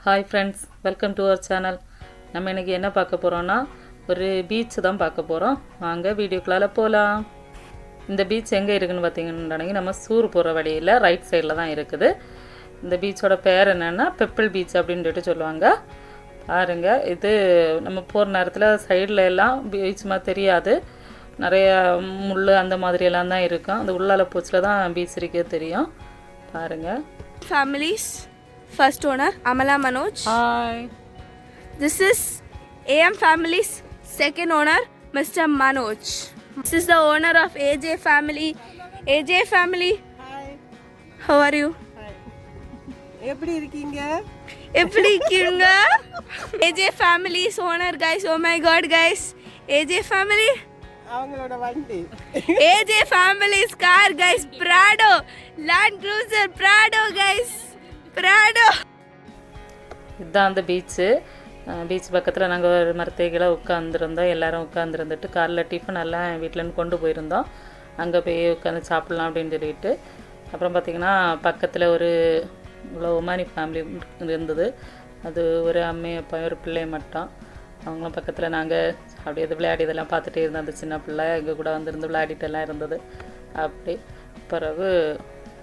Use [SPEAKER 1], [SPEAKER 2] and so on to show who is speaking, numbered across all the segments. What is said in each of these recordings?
[SPEAKER 1] Hi friends, welcome to our channel. நம்ம இன்றைக்கி என்ன பார்க்க போகிறோன்னா, ஒரு பீச் தான் பார்க்க போகிறோம். வாங்க வீடியோக்குள்ளால போகலாம். இந்த பீச் எங்கே இருக்குதுன்னு பார்த்தீங்கன்னா, நம்ம சூர் போகிற வழியில் ரைட் சைடில் தான் இருக்குது. இந்த பீச்சோட பேர் என்னென்னா பெப்பிள் பீச் அப்படின்ட்டு சொல்லுவாங்க. பாருங்கள், இது நம்ம போகிற நேரத்தில் சைடில் எல்லாம் பீச் மாதிரி தெரியாது. நிறைய முள் அந்த மாதிரியெல்லாம் தான் இருக்கும். அந்த உள்ளால பூச்சில் தான் பீச் இருக்கே தெரியும். பாருங்கள்.
[SPEAKER 2] Families. First owner Amala Manoj.
[SPEAKER 1] Hi.
[SPEAKER 2] This is AM Families. Second owner Mr. Manoj. This is the owner of AJ Family. AJ Family.
[SPEAKER 3] Hi.
[SPEAKER 2] How are you?
[SPEAKER 3] Hi. எப்படி இருக்கீங்க?
[SPEAKER 2] எப்படி இருக்கீங்க? AJ Families owner guys. Oh my god guys. AJ Family.
[SPEAKER 3] அவங்களோட வண்டி.
[SPEAKER 2] AJ Families car guys. Prado. Land Cruiser Prado guys. Prado.
[SPEAKER 1] இதுதான் அந்த beach. Beach பக்கத்தில் நாங்கள் ஒரு மரத்தைகளை உட்காந்துருந்தோம். எல்லோரும் உட்காந்துருந்துட்டு காலைல டிஃபன் எல்லாம் வீட்டிலேருந்து கொண்டு போயிருந்தோம். அங்கே போய் உட்காந்து சாப்பிட்லாம் அப்படின்னு சொல்லிட்டு, அப்புறம் பார்த்திங்கன்னா பக்கத்தில் ஒரு இவ்வளோ ஒமானி ஃபேமிலி இருந்தது. அது ஒரு அம்மையை அப்பா ஒரு பிள்ளை மட்டும். அவங்களும் பக்கத்தில் நாங்கள் அப்படியே இது விளையாடியதெல்லாம் பார்த்துட்டே இருந்தோம். அந்த சின்ன பிள்ளை எங்கள் கூட வந்துருந்து விளையாடிட்டெல்லாம் இருந்தது. அப்படி பிறகு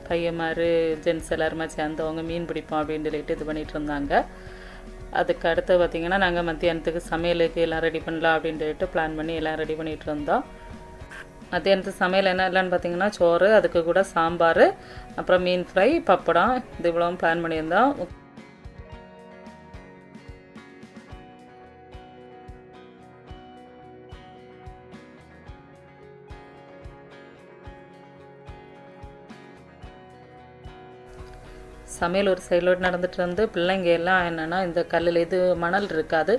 [SPEAKER 1] பையன்மார் ஜென்ஸ் எல்லாருமே சேர்ந்து அவங்க மீன் பிடிப்போம் அப்படின்னு சொல்லிட்டு இது பண்ணிகிட்டு இருந்தாங்க. அதுக்கு அடுத்து பார்த்திங்கன்னா நாங்கள் மத்தியானத்துக்கு சமையலுக்கு எல்லாம் ரெடி பண்ணலாம் அப்படின்னு சொல்லிட்டு பிளான் பண்ணி எல்லாம் ரெடி பண்ணிகிட்டு இருந்தோம். மத்தியானத்துக்கு சமையல் என்ன இல்லைன்னு பார்த்திங்கன்னா சோறு, அதுக்கு கூட சாம்பார், அப்புறம் மீன் ஃப்ரை, பப்படம், இது இவ்வளவும் பிளான் பண்ணியிருந்தோம். சமையல் ஒரு சைடில் நடந்துட்டு இருந்து பிள்ளைங்க எல்லாம் என்னென்னா இந்த கல்லில் இது மணல் இருக்காது,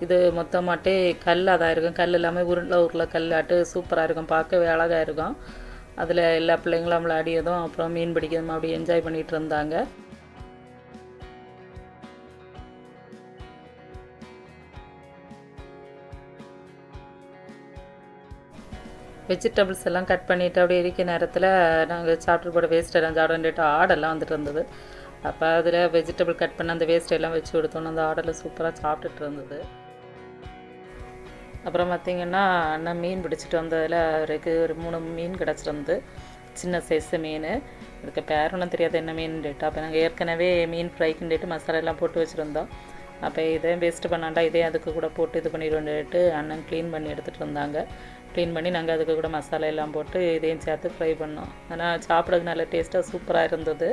[SPEAKER 1] இது மொத்தமாட்டே கல்லாக தான் இருக்கும். கல் எல்லாமே உருளை கல்லாட்டு சூப்பராக இருக்கும், பார்க்கவே அழகாக இருக்கும். அதில் எல்லா பிள்ளைங்களும் விளையாடியதும் அப்புறம் மீன் பிடிக்கிறதும் அப்படி என்ஜாய் பண்ணிகிட்டு இருந்தாங்க. வெஜிடபிள்ஸ் எல்லாம் கட் பண்ணிவிட்டு அப்படியே இருக்க நேரத்தில் நாங்கள் சாப்பிட்டு போட வேஸ்ட் எல்லாம் சாப்பிட்டு ஆடெல்லாம் வந்துட்டு இருந்தது. அப்போ அதில் வெஜிடபிள் கட் பண்ண அந்த வேஸ்ட் எல்லாம் வச்சு கொடுத்தோன்னு அந்த ஆடெல்லாம் சூப்பராக சாப்பிட்டுட்டு இருந்தது. அப்புறம் பார்த்திங்கன்னா அண்ணன் மீன் பிடிச்சிட்டு வந்ததில் அவருக்கு ஒரு 3 மீன் கிடச்சிருந்து, சின்ன சைஸு மீன். அதுக்கு பேர் ஒன்றும் தெரியாது என்ன மீன்ட்டு. அப்போ நாங்கள் ஏற்கனவே மீன் ஃப்ரைக்குன்ட்டு மசாலா எல்லாம் போட்டு வச்சுருந்தோம். அப்போ இதையும் வேஸ்ட்டு பண்ணாண்டா இதே அதுக்கு கூட போட்டு இது பண்ணிடுவோன்ட்டு அண்ணன் க்ளீன் பண்ணி எடுத்துகிட்டு இருந்தாங்க. க்ளீன் பண்ணி நாங்கள் அதுக்கு கூட மசாலா எல்லாம் போட்டு இதையும் சேர்த்து ஃப்ரை பண்ணோம். ஆனால் சாப்பிட்றதுக்கு நல்ல டேஸ்ட்டாக சூப்பராக இருந்தது.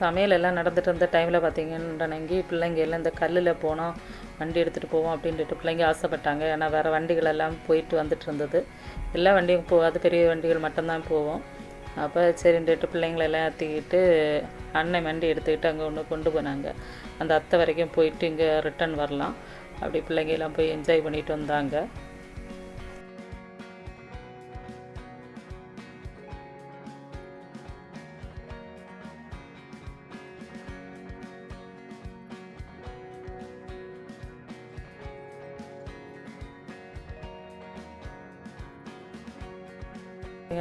[SPEAKER 1] சமையல் எல்லாம் நடந்துட்டு இருந்த டைமில் பார்த்திங்கன்னுங்கி பிள்ளைங்க எல்லாம் இந்த கல்லில் போனோம், வண்டி எடுத்துகிட்டு போவோம் அப்படின்ட்டு பிள்ளைங்க ஆசைப்பட்டாங்க. ஏன்னா வேறு வண்டிகள் எல்லாம் போயிட்டு வந்துட்டு இருந்தது. எல்லா வண்டியும் போகாது, பெரிய வண்டிகள் மட்டும்தான் போவோம். அப்போ சரின்ட்டு பிள்ளைங்களெல்லாம் ஏற்றிக்கிட்டு அண்ணன் வண்டி எடுத்துக்கிட்டு அங்கே ஒன்று கொண்டு போனாங்க. அந்த அத்தை வரைக்கும் போயிட்டு இங்கே ரிட்டன் வரலாம். அப்படி பிள்ளைங்கெல்லாம் போய் என்ஜாய் பண்ணிட்டு வந்தாங்க.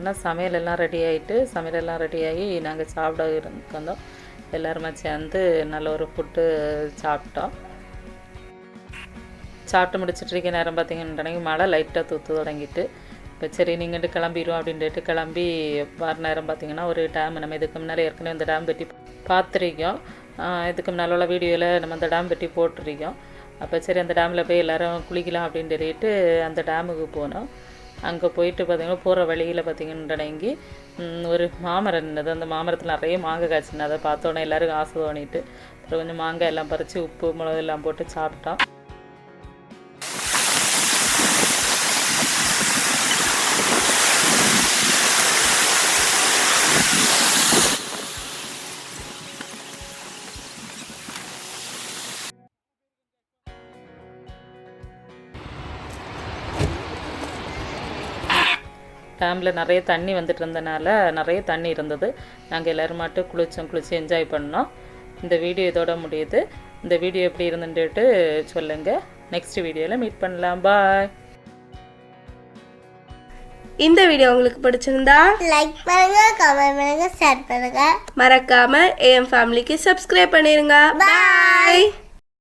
[SPEAKER 1] ஏன்னா சமையல் எல்லாம் ரெடி ஆகி நாங்கள் சாப்பிட வந்தோம். எல்லாருமே சேர்ந்து நல்ல ஒரு ஃபுட்டு சாப்பிட்டோம். சாப்பிட்டு முடிச்சுட்டு இருக்க நேரம் பார்த்திங்கன்னா மழை லைட்டாக தூத்து தொடங்கிட்டு, இப்போ சரி நீங்கள்ட்டு கிளம்பிடுவோம் அப்படின்ட்டு கிளம்பி வர நேரம் பார்த்திங்கன்னா ஒரு டேம் நம்ம இதுக்கு முன்னால் ஏற்கனவே இந்த டேம் பற்றி பார்த்துருக்கோம். இதுக்கு முன்னால் உள்ள வீடியோவில் நம்ம அந்த டேம் பற்றி போட்டிருக்கோம். அப்போ சரி அந்த டேமில் போய் எல்லோரும் குளிக்கலாம் அப்படின்னு சொல்லிட்டு அந்த டேமுக்கு போனோம். அங்கே போயிட்டு பார்த்திங்கன்னா போகிற வழியில் பார்த்திங்கன்றடங்கி ஒரு மாமரம் இருந்தது. அந்த மாமரத்தில் நிறைய மாங்காய் காய்ச்சினது. அதை பார்த்தோன்னே எல்லோருக்கும் ஆசை தோணிட்டு அப்புறம் கொஞ்சம் மாங்காய் எல்லாம் பறித்து உப்பு மிளகு எல்லாம் போட்டு சாப்பிட்டோம். டேமில் நிறைய தண்ணி வந்துட்டு இருந்தனால நிறைய தண்ணி இருந்தது. நாங்கள் எல்லோரும் மட்டும் குளித்து என்ஜாய் பண்ணோம். இந்த வீடியோ இதோட முடியுது. இந்த வீடியோ எப்படி இருந்துட்டு சொல்லுங்கள். நெக்ஸ்ட் வீடியோவில் மீட் பண்ணலாம். பாய்.
[SPEAKER 2] இந்த வீடியோ உங்களுக்கு பிடிச்சிருந்தா
[SPEAKER 4] லைக் பண்ணுங்க, கமெண்ட் பண்ணுங்க, ஷேர் பண்ணுங்க.
[SPEAKER 2] மறக்காம ஏஎம் ஃபேமிலிக்கு சப்ஸ்கிரைப் பண்ணிருங்க. பாய்.